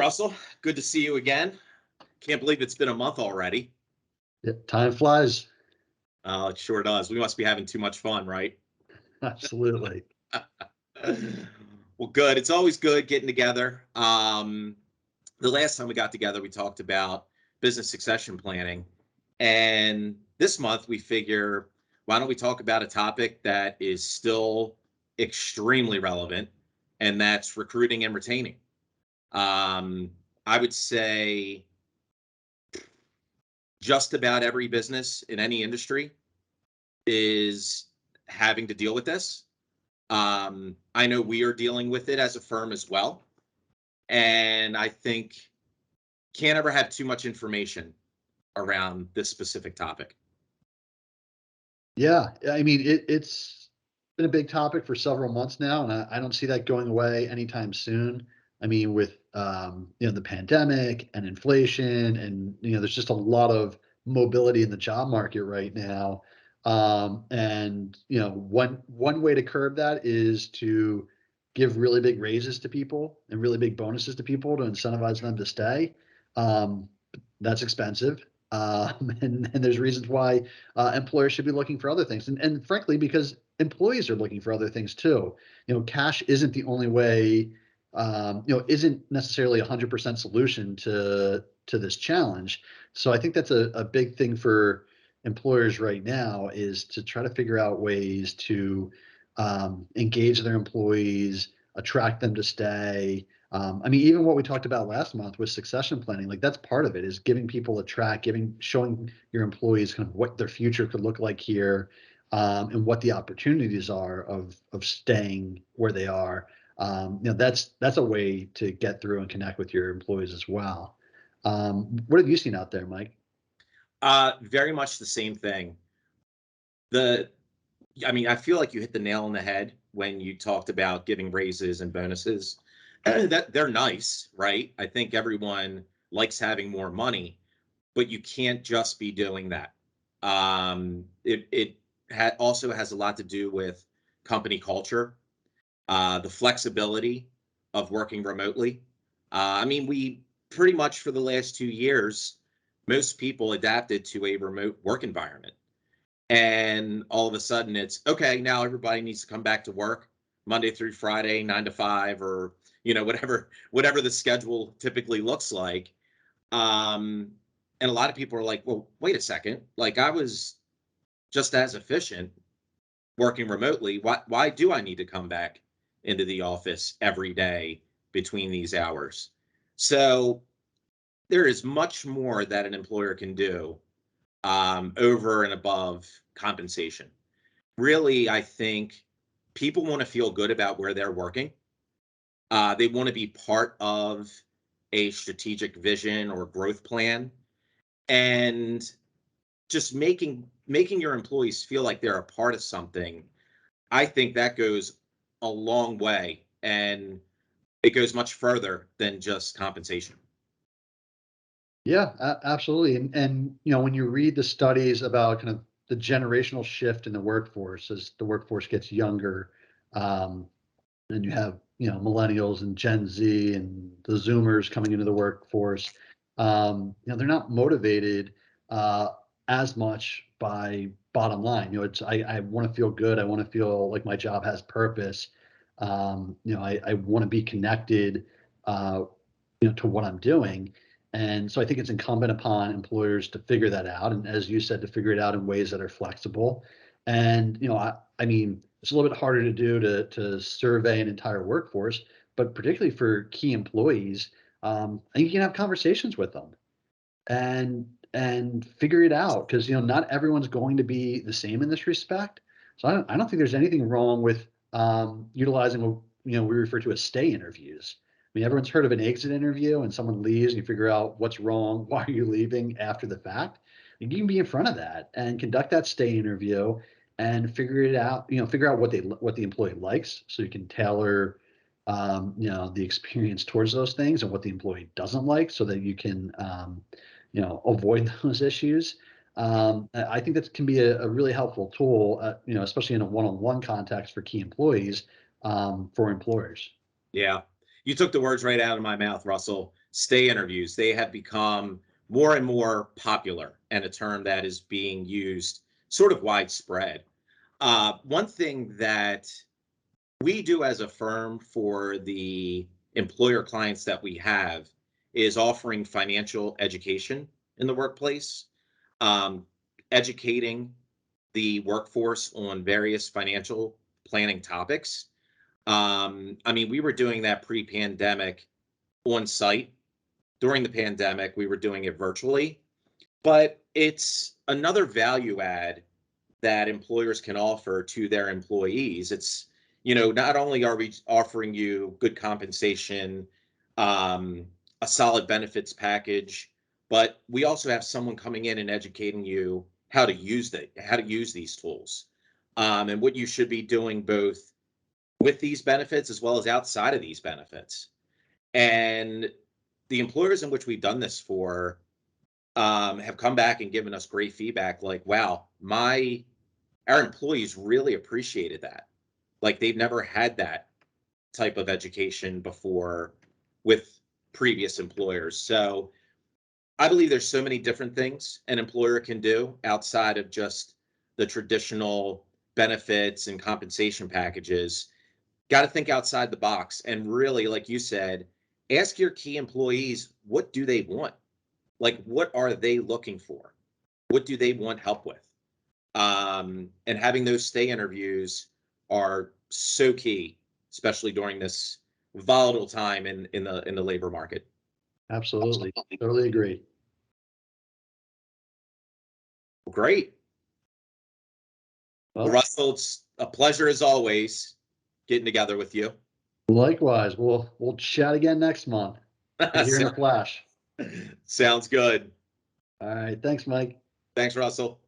Russell, good to see you again. Can't believe it's been a month already. Yeah, time flies. It sure does. We must be having too much fun, right? Absolutely. Well, good. It's always good getting together. The last time we got together, we talked about business succession planning. And this month, we figure, why don't we talk about a topic that is still extremely relevant, and that's recruiting and retaining. I would say just about every business in any industry is having to deal with this. I know we are dealing with it as a firm as well. And I think can't ever have too much information around this specific topic. Yeah, I mean, it's been a big topic for several months now, and I don't see that going away anytime soon. I mean, with the pandemic and inflation, and there's just a lot of mobility in the job market right now. And one way to curb that is to give really big raises to people and really big bonuses to people to incentivize them to stay. Um, that's expensive. And there's reasons why employers should be looking for other things. And frankly, because employees are looking for other things too. Cash isn't the only way, isn't necessarily 100% solution to this challenge. So I think that's a big thing for employers right now, is to try to figure out ways to engage their employees, attract them to stay. I mean, even what we talked about last month with succession planning, like that's part of it, is giving people a track, showing your employees kind of what their future could look like here, and what the opportunities are of staying where they are. That's a way to get through and connect with your employees as well. What have you seen out there, Mike? Very much the same thing. I feel like you hit the nail on the head when you talked about giving raises and bonuses. That they're nice, right? I think everyone likes having more money, but you can't just be doing that. It also has a lot to do with company culture, the flexibility of working remotely. We pretty much for the last 2 years, most people adapted to a remote work environment. And all of a sudden it's okay, now everybody needs to come back to work Monday through Friday, 9 to 5, or whatever the schedule typically looks like. And a lot of people are like, well, wait a second, like I was just as efficient working remotely. Why do I need to come back into the office every day between these hours? So there is much more that an employer can do over and above compensation. Really, I think people want to feel good about where they're working. They want to be part of a strategic vision or growth plan, and just making your employees feel like they're a part of something. I think that goes a long way, and it goes much further than just compensation. Yeah, absolutely. And when you read the studies about kind of the generational shift in the workforce as the workforce gets younger, um, and you have millennials and Gen Z and the Zoomers coming into the workforce, they're not motivated uh, as much by bottom line. It's I want to feel good. I want to feel like my job has purpose. I want to be connected. Uh, to what I'm doing. And so I think it's incumbent upon employers to figure that out. And as you said, to figure it out in ways that are flexible. And, I mean, it's a little bit harder to do to survey an entire workforce, but particularly for key employees, I think you can have conversations with them and figure it out, because not everyone's going to be the same in this respect. So I don't think there's anything wrong with utilizing what we refer to as stay interviews. I mean, everyone's heard of an exit interview, and someone leaves and you figure out what's wrong, why are you leaving after the fact. You can be in front of that and conduct that stay interview and figure it out. Figure out what the employee likes, so you can tailor the experience towards those things, and what the employee doesn't like, so that you can avoid those issues. I think that can be a really helpful tool, especially in a one-on-one context for key employees, for employers. Yeah. You took the words right out of my mouth, Russell. stay interviews, they have become more and more popular and a term that is being used sort of widespread. One thing that we do as a firm for the employer clients that we have is offering financial education in the workplace, um, educating the workforce on various financial planning topics. I mean, we were doing that pre-pandemic on site. During the pandemic, we were doing it virtually, but it's another value add that employers can offer to their employees. It's, not only are we offering you good compensation, um, a solid benefits package, but we also have someone coming in and educating you how to use these tools, and what you should be doing both with these benefits as well as outside of these benefits. And the employers in which we've done this for have come back and given us great feedback. Like, wow, our employees really appreciated that. Like they've never had that type of education before with previous employers. So I believe there's so many different things an employer can do outside of just the traditional benefits and compensation packages. Got to think outside the box and really, like you said, ask your key employees, what do they want? Like, what are they looking for? What do they want help with? And having those stay interviews are so key, especially during this volatile time in the labor market. Absolutely. Totally agree. Great. Well, Well, Russell, it's a pleasure as always getting together with you. likewise, we'll chat again next month. Be here in a flash. Sounds good. All right. Thanks, Mike. Thanks, Russell.